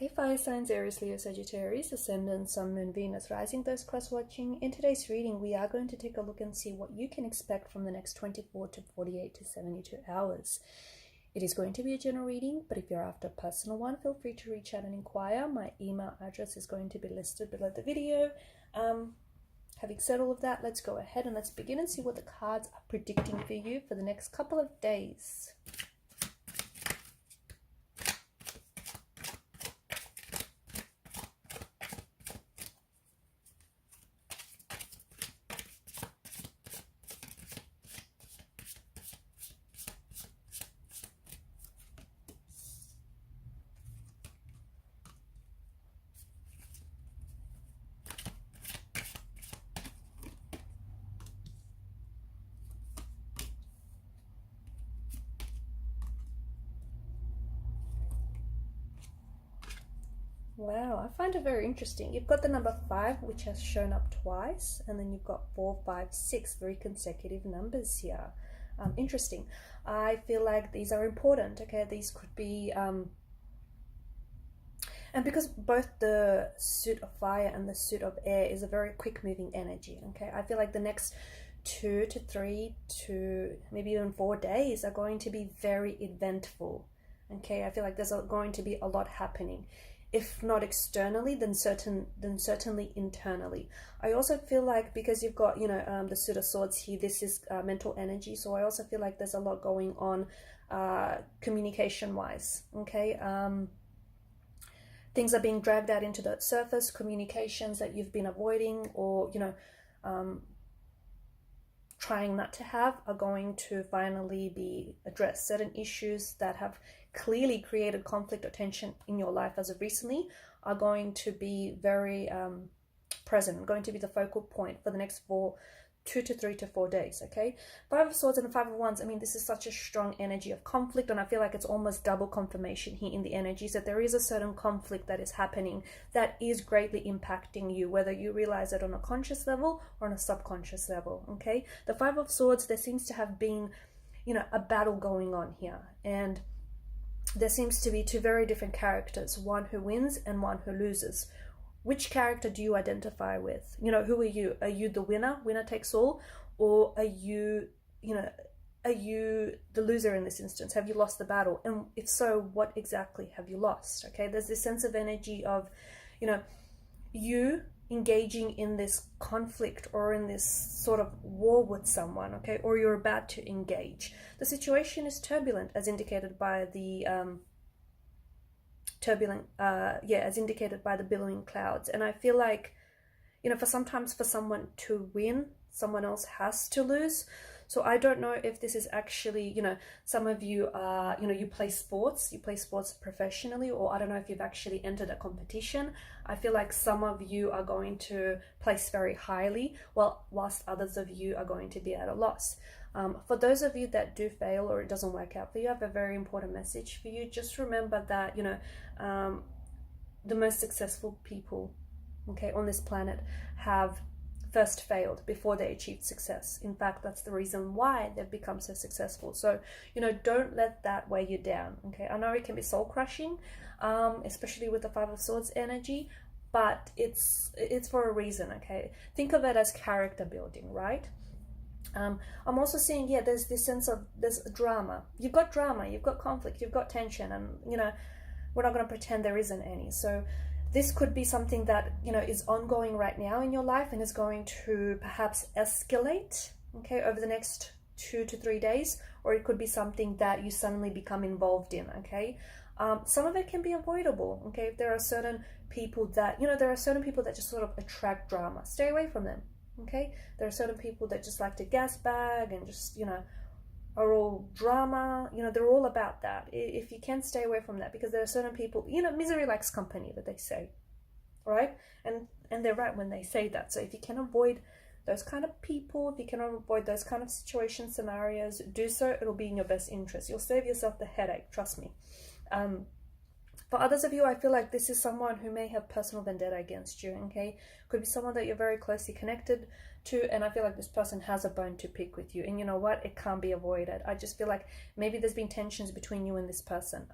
Hey fire signs, Aries, Leo, Sagittarius, Ascendant, Sun, Moon, Venus, Rising, those cross-watching. In today's reading, we are going to take a look and see what you can expect from the next 24 to 48 to 72 hours. It is going to be a general reading, but if you're after a personal one, feel free to reach out and inquire. My email address is going to be listed below the video. Having said all of that, let's go ahead and let's begin and see what the cards are predicting for you for the next couple of days. Wow, I find it very interesting. You've got the number 5, which has shown up twice, and then you've got 4, 5, 6, 3 consecutive numbers here. Interesting. I feel like these are important, okay? These could be, and because both the suit of fire and the suit of air is a very quick moving energy, okay? I feel like the next 2 to 3 to maybe even 4 days are going to be very eventful, okay? I feel like there's going to be a lot happening. If not externally, then certainly internally. I also feel like because you've got, the suit of swords here, this is mental energy. So I also feel like there's a lot going on communication-wise, okay? Things are being dragged out into the surface, communications that you've been avoiding or, trying not to have are going to finally be addressed. Certain issues that have clearly created conflict or tension in your life as of recently are going to be very present, going to be the focal point for the next 2 to 3 to 4 days, okay? 5 of Swords and 5 of Wands, I mean, this is such a strong energy of conflict, and I feel like it's almost double confirmation here in the energies that there is a certain conflict that is happening that is greatly impacting you, whether you realize it on a conscious level or on a subconscious level, okay? The 5 of Swords, there seems to have been, a battle going on here, and there seems to be 2 very different characters, one who wins and one who loses. Which character do you identify with? Who are you? Are you the winner takes all? Or are you, are you the loser in this instance? Have you lost the battle? And if so, what exactly have you lost? Okay, there's this sense of energy of, you engaging in this conflict or in this sort of war with someone, okay? Or you're about to engage. The situation is turbulent as indicated by the as indicated by the billowing clouds. And I feel like, for someone to win, someone else has to lose. So I don't know if this is actually, some of you are, you play sports professionally, or I don't know if you've actually entered a competition. I feel like some of you are going to place very highly, whilst others of you are going to be at a loss. For those of you that do fail or it doesn't work out for you, I have a very important message for you. Just remember that, the most successful people, okay, on this planet have first failed before they achieved success. In fact, that's the reason why they've become so successful. So, don't let that weigh you down, okay? I know it can be soul crushing, especially with the 5 of Swords energy, but it's for a reason, okay? Think of it as character building, right? I'm also seeing, there's this sense of, there's drama. You've got drama, you've got conflict, you've got tension, and, we're not going to pretend there isn't any. So this could be something that, is ongoing right now in your life and is going to perhaps escalate, okay, over the next 2 to 3 days, or it could be something that you suddenly become involved in, okay? Some of it can be avoidable, okay? If there are certain people that, just sort of attract drama, stay away from them. Okay, there are certain people that just like to gas bag and just, are all drama, they're all about that. If you can, stay away from that, because there are certain people, misery likes company, that they say, right? And they're right when they say that. So if you can avoid those kind of people, if you can avoid those kind of situation scenarios, do so. It'll be in your best interest. You'll save yourself the headache, trust me. For others of you, I feel like this is someone who may have personal vendetta against you, okay? Could be someone that you're very closely connected to, and I feel like this person has a bone to pick with you. And you know what? It can't be avoided. I just feel like maybe there's been tensions between you and this person.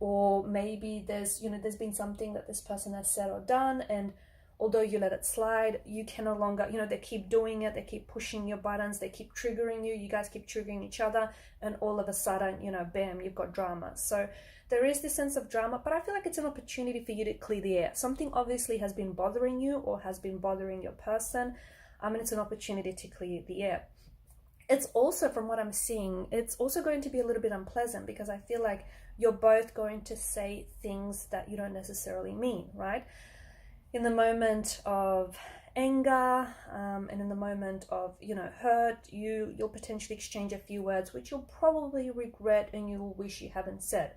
or maybe there's, you know, there's been something that this person has said or done, and although you let it slide, you can no longer, you know, they keep doing it, they keep pushing your buttons, they keep triggering you, you guys keep triggering each other, and all of a sudden, you know, bam, you've got drama. So there is this sense of drama, but I feel like it's an opportunity for you to clear the air. Something obviously has been bothering you or has been bothering your person, and it's an opportunity to clear the air. It's also, from what I'm seeing, it's also going to be a little bit unpleasant, because I feel like you're both going to say things that you don't necessarily mean, right? In the moment of anger, and in the moment of, you know, hurt, you'll potentially exchange a few words which you'll probably regret and you'll wish you haven't said.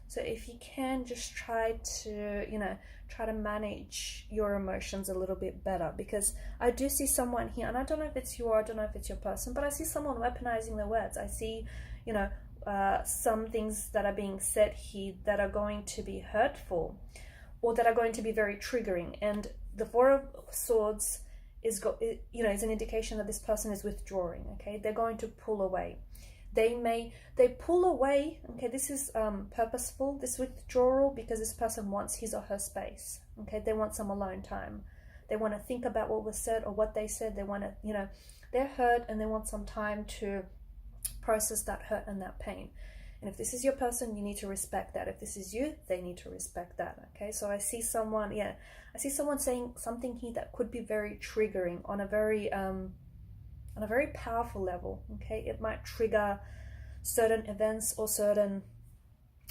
So if you can, just try to, you know, try to manage your emotions a little bit better, because I do see someone here, and I don't know if it's you or I don't know if it's your person, but I see someone weaponizing their words. I see, you know, some things that are being said here that are going to be hurtful, or that are going to be very triggering. And the Four of Swords is an indication that this person is withdrawing. Okay, they're going to pull away. They pull away. Okay, this is purposeful, this withdrawal, because this person wants his or her space. Okay, they want some alone time. They want to think about what was said or what they said. They want to, you know, they're hurt and they want some time to process that hurt and that pain. And if this is your person, you need to respect that. If this is you, they need to respect that. Okay, so I see someone, I see someone saying something here that could be very triggering on a very powerful level. Okay, it might trigger certain events or certain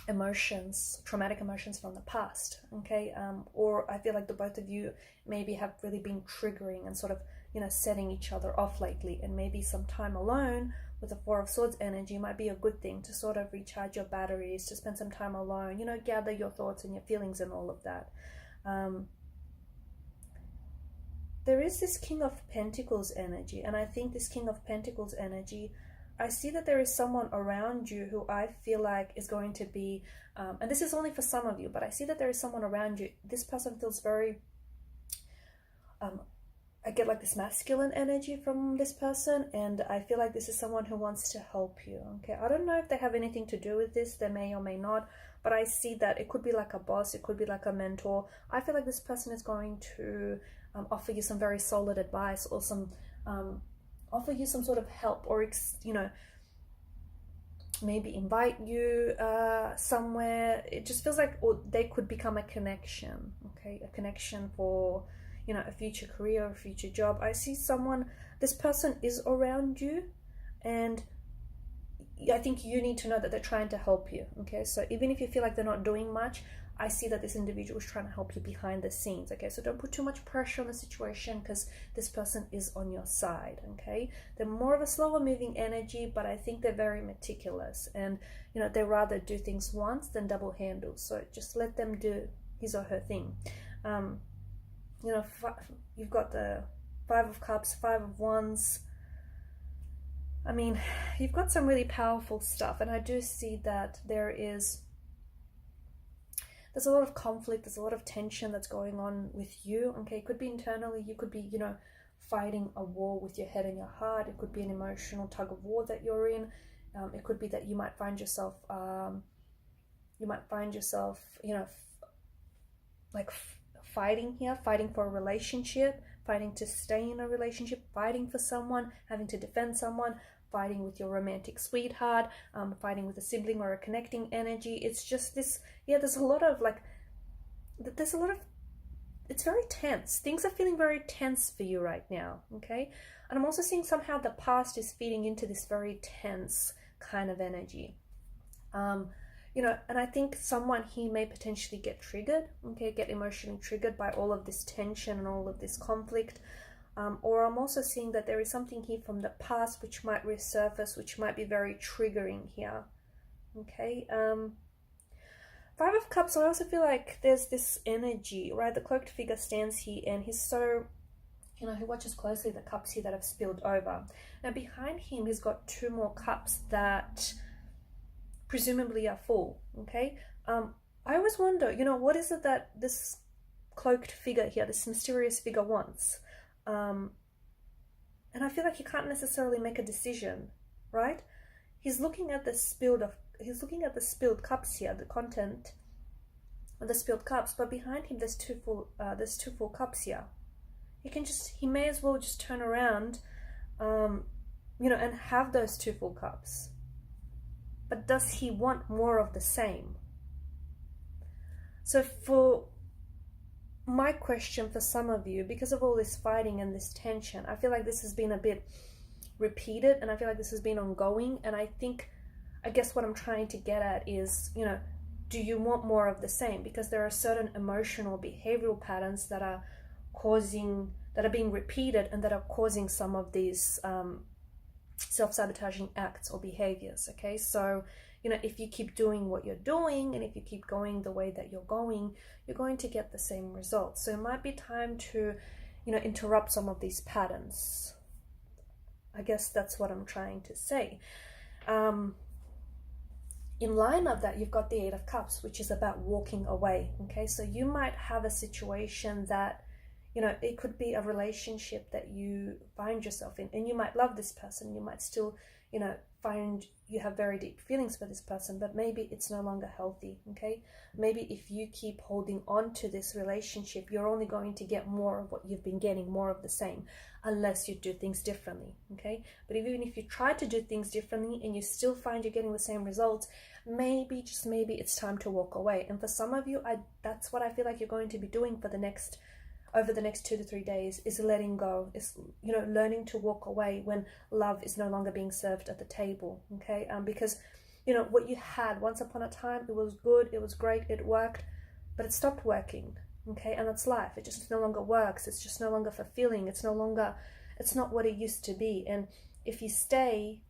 emotions, traumatic emotions from the past. Okay, or I feel like the both of you maybe have really been triggering and sort of, you know, setting each other off lately, and maybe some time alone with the Four of Swords energy might be a good thing to sort of recharge your batteries, to spend some time alone, you know, gather your thoughts and your feelings and all of that. There is this King of Pentacles energy, and I think this King of Pentacles energy, I see that there is someone around you who I feel like is going to be, and this is only for some of you, but I see that there is someone around you. This person feels very, I get like this masculine energy from this person, and I feel like this is someone who wants to help you. Okay, I don't know if they have anything to do with this, they may or may not, but I see that it could be like a boss, it could be like a mentor. I feel like this person is going to offer you some very solid advice, or some offer you some sort of help, or you know, maybe invite you somewhere. It just feels like, or they could become a connection. Okay, a connection for, you know, a future career or a future job. I see someone, this person is around you, and I think you need to know that they're trying to help you. Okay, so even if you feel like they're not doing much, I see that this individual is trying to help you behind the scenes. Okay, so don't put too much pressure on the situation, because this person is on your side. Okay, they're more of a slower moving energy, but I think they're very meticulous, and, you know, they rather do things once than double handle. So just let them do his or her thing. You know, you've got the Five of Cups, Five of Wands. I mean, you've got some really powerful stuff, and I do see that there's a lot of conflict, there's a lot of tension that's going on with you. Okay, it could be internally, you could be, you know, fighting a war with your head and your heart. It could be an emotional tug of war that you're in. It could be that you might find yourself, you know, fighting here, fighting for a relationship, fighting to stay in a relationship, fighting for someone, having to defend someone, fighting with your romantic sweetheart, fighting with a sibling or a connecting energy. It's just this, there's a lot of it's very tense. Things are feeling very tense for you right now, okay? And I'm also seeing somehow the past is feeding into this very tense kind of energy. You know, and I think someone here may potentially get triggered, okay, get emotionally triggered by all of this tension and all of this conflict. Or I'm also seeing that there is something here from the past which might resurface, which might be very triggering here. Okay. Five of Cups, I also feel like there's this energy, right? The cloaked figure stands here, and he's so, you know, he watches closely the cups here that have spilled over. Now behind him, he's got two more cups that presumably are full. Okay. I always wonder, you know, what is it that this cloaked figure here, this mysterious figure wants? And I feel like he can't necessarily make a decision, right? He's looking at the spilled cups here, the content, the spilled cups, but behind him there's two full cups here. He may as well just turn around, you know, and have those two full cups. But does he want more of the same? So for my question for some of you, because of all this fighting and this tension, I feel like this has been a bit repeated, and I feel like this has been ongoing. And I guess what I'm trying to get at is, you know, do you want more of the same? Because there are certain emotional behavioral patterns that are being repeated and that are causing some of these self-sabotaging acts or behaviors. Okay, so you know, if you keep doing what you're doing and if you keep going the way that you're going to get the same results. So it might be time to, you know, interrupt some of these patterns. I guess that's what I'm trying to say. In line of that, you've got the Eight of Cups, which is about walking away. Okay, so you might have a situation that, you know, it could be a relationship that you find yourself in, and you might love this person. You might still, you know, find you have very deep feelings for this person, but maybe it's no longer healthy. Okay, maybe if you keep holding on to this relationship, you're only going to get more of what you've been getting, more of the same, unless you do things differently. Okay, but even if you try to do things differently and you still find you're getting the same results, maybe, just maybe, it's time to walk away. And for some of you, that's what I feel like you're going to be doing for over the next 2 to 3 days, is letting go, is, you know, learning to walk away when love is no longer being served at the table. Okay, because, you know, what you had once upon a time, it was good, it was great, it worked, but it stopped working. Okay, and that's life. It just no longer works. It's just no longer fulfilling. It's not what it used to be. And if you stay,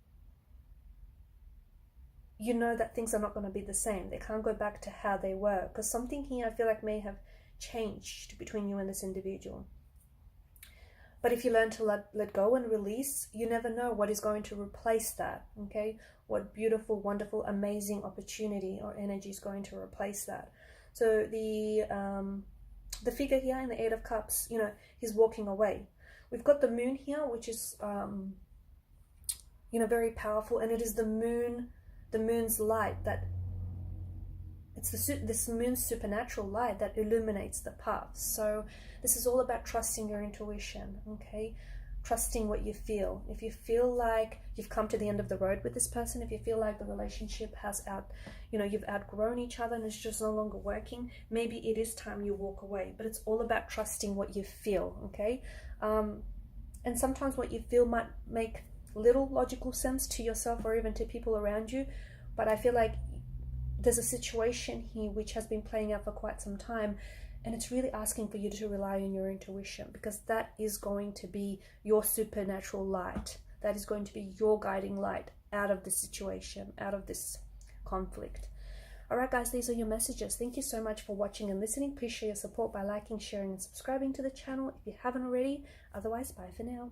you know that things are not going to be the same. They can't go back to how they were, because something here I feel like may have changed between you and this individual. But if you learn to let go and release, you never know what is going to replace that. Okay, what beautiful, wonderful, amazing opportunity or energy is going to replace that. So the figure here in the Eight of Cups, you know, he's walking away. We've got the moon here, which is you know, very powerful, and it is the moon's light that it's this moon's supernatural light that illuminates the path. So this is all about trusting your intuition. Okay, trusting what you feel. If you feel like you've come to the end of the road with this person, if you feel like the relationship has you've outgrown each other and it's just no longer working, maybe it is time you walk away. But it's all about trusting what you feel. Okay, and sometimes what you feel might make little logical sense to yourself or even to people around you, but I feel like there's a situation here which has been playing out for quite some time, and it's really asking for you to rely on your intuition, because that is going to be your supernatural light. That is going to be your guiding light out of this situation, out of this conflict. All right, guys, these are your messages. Thank you so much for watching and listening. Please show your support by liking, sharing, and subscribing to the channel if you haven't already. Otherwise, bye for now.